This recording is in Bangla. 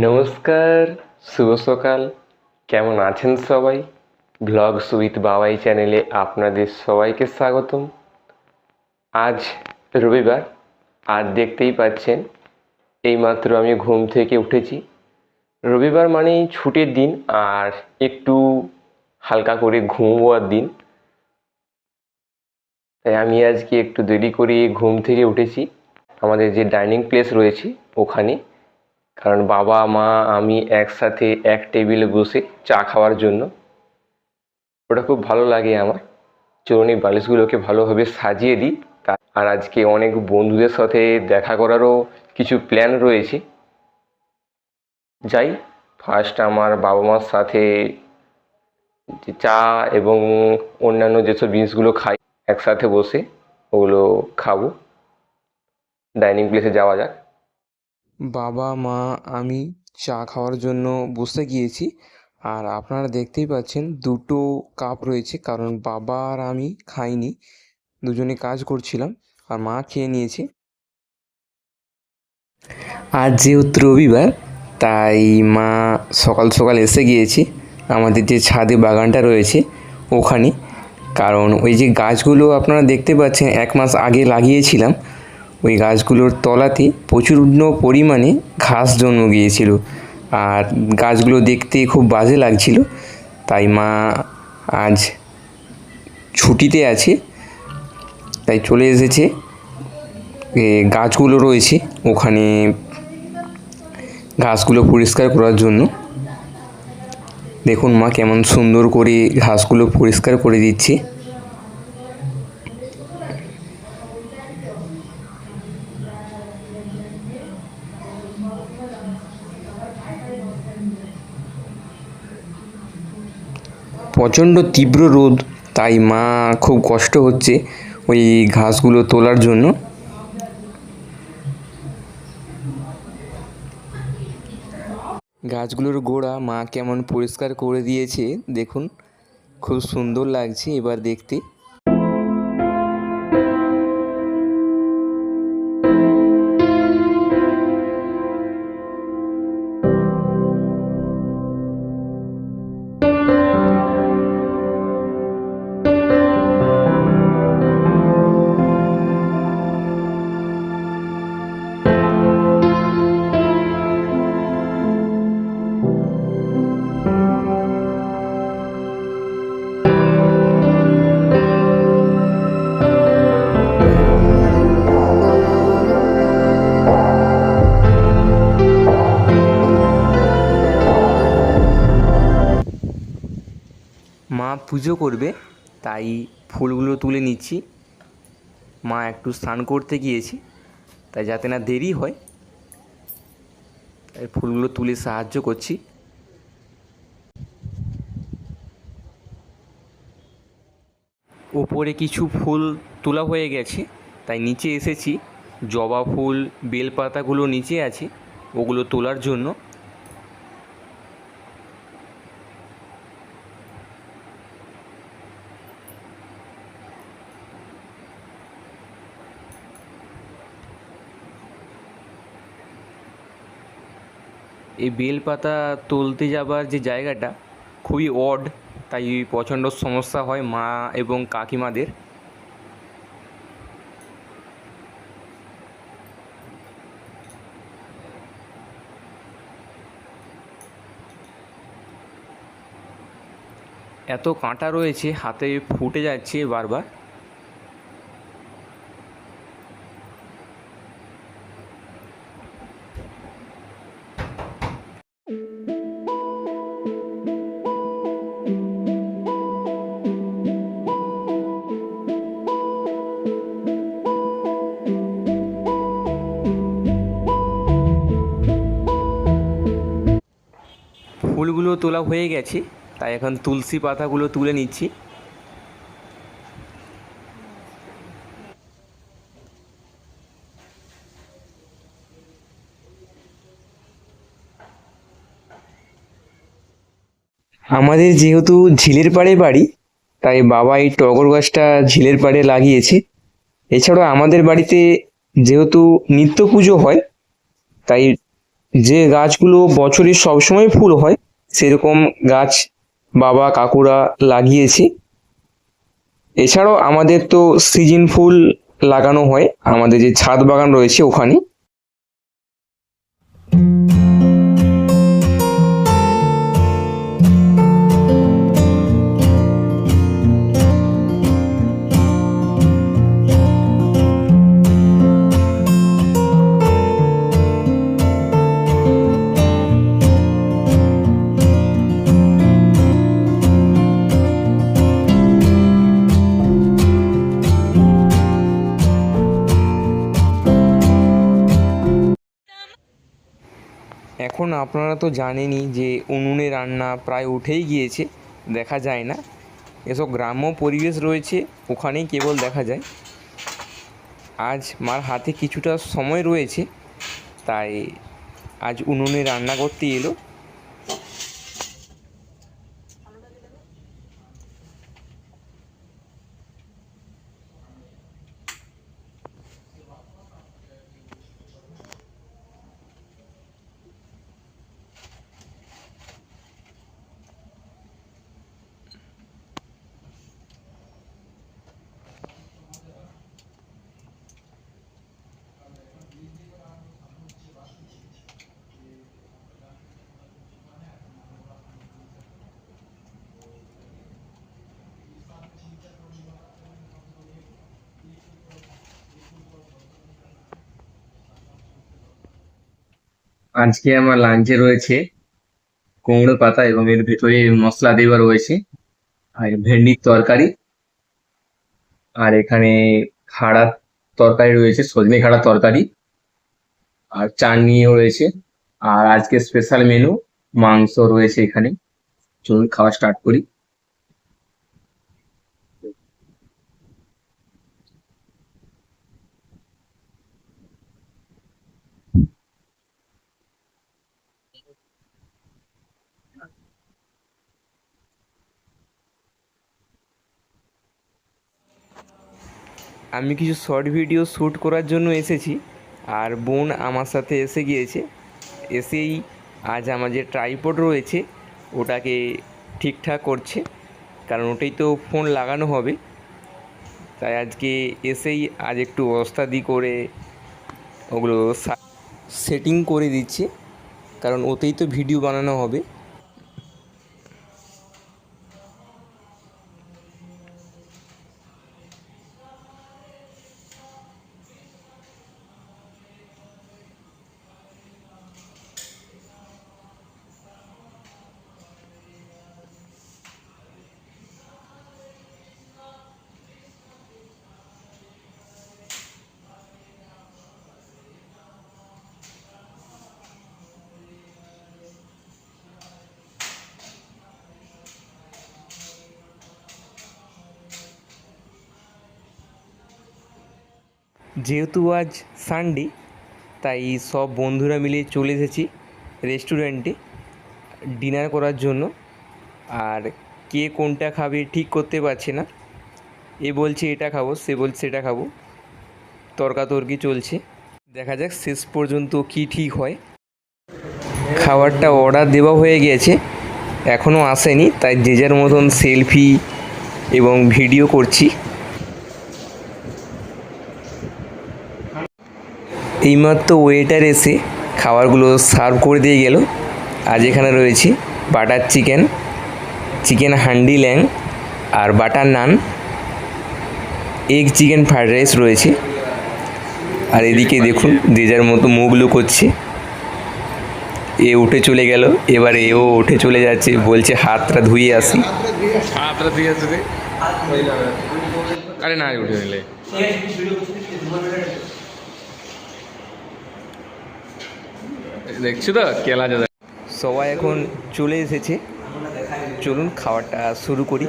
নমস্কার, শুভ সকাল। কেমন আছেন সবাই? ব্লগস উইথ বাবাই চ্যানেলে আপনাদের সবাইকে স্বাগতম। আজ রবিবার, আর দেখতেই পাচ্ছেন এইমাত্র আমি ঘুম থেকে উঠেছি। রবিবার মানেই ছুটির দিন আর একটু হালকা করে ঘুমোবার দিন। তাই আমি আজকে একটু দেরি করে ঘুম থেকে উঠেছি আমাদের যে ডাইনিং প্লেস রয়েছে ওখানে, কারণ বাবা মা আমি একসাথে এক টেবিলে বসে চা খাওয়ার জন্য। ওটা খুব ভালো লাগে আমার। চরণী বালিশগুলোকে ভালোভাবে সাজিয়ে দিই। আর আজকে অনেক বন্ধুদের সাথে দেখা করারও কিছু প্ল্যান রয়েছে। যাই ফার্স্ট আমার বাবা মার সাথে চা এবং অন্যান্য যেসব জিনিসগুলো খাই একসাথে বসে ওগুলো খাবো। ডাইনিং প্লেসে যাওয়া যাক। বাবা মা আমি চা খাওয়ার জন্য বসে গিয়েছি। আর আপনারা দেখতেই পাচ্ছেন দুটো কাপ রয়েছে, কারণ বাবা আর আমি খাইনি, দুজনে কাজ করছিলাম, আর মা খেয়ে নিয়েছে। আজ যেহেতু রবিবার, তাই মা সকাল সকাল এসে গিয়েছে আমাদের যে ছাদে বাগানটা রয়েছে ওখানে। কারণ ওই যে গাছগুলো আপনারা দেখতে পাচ্ছেন 1 মাস আগে লাগিয়েছিলাম, ওই গাছগুলোর তলাতে প্রচণ্ড পরিমাণে ঘাস জন্মে গিয়েছিল, আর গাছগুলো দেখতে খুব বাজে লাগছিল। তাই মা আজ ছুটিতে আছে, তাই চলে এসেছে গাছগুলো রয়েছে ওখানে ঘাসগুলো পরিষ্কার করার জন্য। দেখুন মা কেমন সুন্দর করে ঘাসগুলো পরিষ্কার করে দিচ্ছে। প্রচণ্ড তীব্র রোদ, তাই মা খুব কষ্ট হচ্ছে ওই ঘাসগুলো তোলার জন্য। গাছগুলোর গোড়া মা কেমন পরিষ্কার করে দিয়েছে দেখুন, খুব সুন্দর লাগছে এবার দেখতে। মা পুজো করবে, তাই ফুলগুলো তুলে নিচ্ছি। মা একটু স্নান করতে গিয়েছে, তাই যাতে না দেরি হয় তাই ফুলগুলো তুলে সাহায্য করছি। ওপরে কিছু ফুল তোলা হয়ে গেছে, তাই নিচে এসেছি। জবা ফুল, বেলপাতাগুলো নিচে আছে, ওগুলো তোলার জন্য। এই বেলপাতা তুলতে যাবার যে জায়গাটা খুবই অড, তাই প্রচণ্ড সমস্যা হয় মা এবং কাকিমাদের। এত কাঁটা রয়েছে, হাতে ফুটে যাচ্ছে বারবার। ফুলগুলো তোলা হয়ে গেছে, তাই এখন তুলসী পাতাগুলো তুলে নিচ্ছি। আমাদের যেহেতু ঝিলের পাড়ে বাড়ি, তাই বাবা এই টগর গাছটা ঝিলের পাড়ে লাগিয়েছে। এছাড়া আমাদের বাড়িতে যেহেতু নিত্য পুজো হয়, তাই যে গাছগুলো বছরে সবসময় ফুল হয় সেরকম গাছ বাবা কাকুরা লাগিয়েছে। এছাড়াও আমাদের তো সিজন ফুল লাগানো হয় আমাদের যে ছাদ বাগান রয়েছে ওখানে। এখন আপনারা তো জানেনই যে উনুনে রান্না প্রায় উঠেই গিয়েছে, দেখা যায় না। এসব গ্রাম্য পরিবেশ রয়েছে, ওখানেই কেবল দেখা যায়। আজ মার হাতে কিছুটা সময় রয়েছে, তাই আজ উনুনে রান্না করতে এলো। আজকে আমার লাঞ্চে রয়েছে কুমড়ো পাতা এবং এর ভেতরে মশলা দেওয়া রয়েছে, আর ভেন্ডির তরকারি, আর এখানে খাড়া তরকারি রয়েছে, সজনে খাড়া তরকারি, আর চাটনিও রয়েছে। আর আজকে স্পেশাল মেনু মাংস রয়েছে এখানে। চলুন খাওয়া স্টার্ট করি। আমি কিছু শর্ট ভিডিও শ্যুট করার জন্য এসেছি, আর বোন আমার সাথে এসে গিয়েছে। এসেই আজ আমার যে ট্রাইপড রয়েছে ওটাকে ঠিকঠাক করছে, কারণ ওটাই তো ফোন লাগানো হবে। তাই আজকে এসেই আজ একটু ওস্তাদি করে ওগুলো সেটিং করে দিচ্ছে, কারণ ওতেই তো ভিডিও বানানো হবে। যেহেতু আজ সানডে, তাই সব বন্ধুরা মিলে চলে এসেছি রেস্টুরেন্টে ডিনার করার জন্য। আর কে কোনটা খাবে ঠিক করতে পারছে না, এ বলছে এটা খাবো, সে বলছে সেটা খাবো, তর্কাতর্কি চলছে। দেখা যাক শেষ পর্যন্ত কি ঠিক হয়। খাবারটা অর্ডার দেওয়া হয়ে গিয়েছে, এখনও আসেনি, তাই যে যার মতন সেলফি এবং ভিডিও করছি। এইমাত্র ওয়েটার এসে খাবারগুলো সার্ভ করে দিয়ে গেল। আজ এখানে রয়েছে বাটার চিকেন, চিকেন হান্ডি ল্যাং, আর বাটার নান, এগ চিকেন ফ্রাইড রাইস রয়েছে। আর এদিকে দেখুন যে যার মতো মুখ লুকোচ্ছে। এ উঠে চলে গেল, এবার এও উঠে চলে যাচ্ছে, বলছে হাতটা ধুয়ে আসি। হাতটা ধুয়ে আসি রে, আরে না উঠে নিলে দেখছি তো কেলা যা। সবাই এখন চলে এসেছে, চলুন খাবারটা শুরু করি।